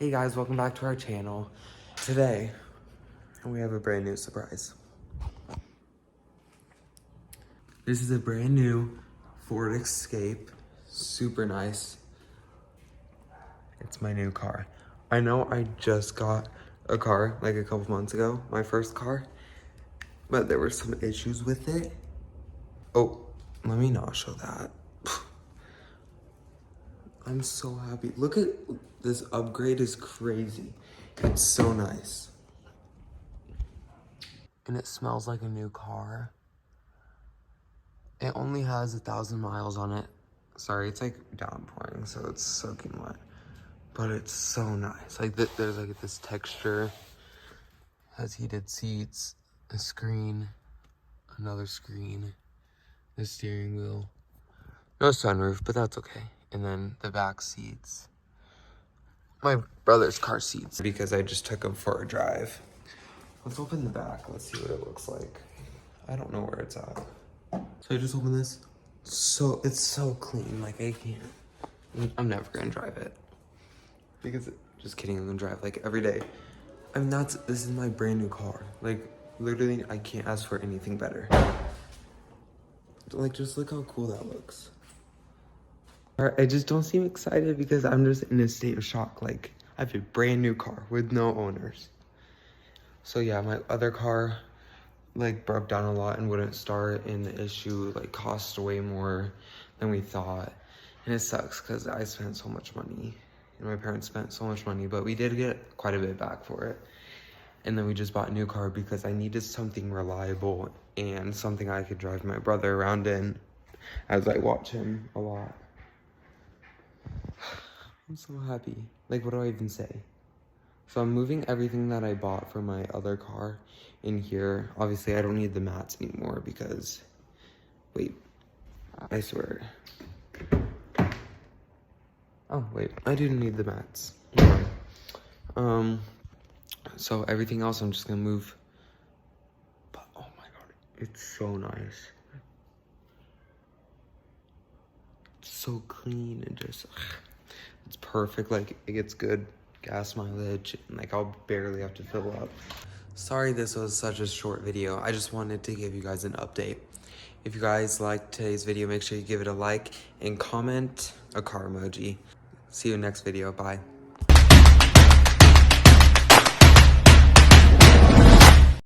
Hey guys, welcome back to our channel. Today, we have a brand new surprise. This is a brand new Ford Escape, super nice. It's my new car. I know I just got a car like a couple months ago, my first car, but there were some issues with it. Oh, let me not show that. I'm so happy. Look at this upgrade is crazy. It's so nice. And it smells like a new car. It only has 1,000 miles on it. Sorry, it's like downpouring, so it's soaking wet. But it's so nice. Like there's like this texture. Has heated seats, a screen, another screen, the steering wheel. No sunroof, but that's okay. And then the back seats. My brother's car seats because I just took him for a drive. Let's open the back. Let's see what it looks like. I don't know where it's at. So I just opened this. It's so clean. Like I'm never gonna drive it. Just kidding, I'm gonna drive like every day. This is my brand new car. Like literally, I can't ask for anything better. Like just look how cool that looks. I just don't seem excited because I'm just in a state of shock. Like I have a brand new car with no owners. So yeah, my other car like broke down a lot and wouldn't start, and the issue like cost way more than we thought. And it sucks because I spent so much money and my parents spent so much money, but we did get quite a bit back for it. And then we just bought a new car because I needed something reliable and something I could drive my brother around in as I watch him a lot. I'm so happy. Like, what do I even say? So I'm moving everything that I bought for my other car in here. Obviously, I don't need the mats anymore because, wait, I swear. Oh, wait, I didn't need the mats. Okay. So everything else I'm just gonna move. But oh my God, it's so nice. It's so clean and just, it's perfect. Like it gets good gas mileage and like I'll barely have to fill up. Sorry this was such a short video. I just wanted to give you guys an update. If you guys liked today's video, make sure you give it a like and comment a car emoji. See you next video. Bye.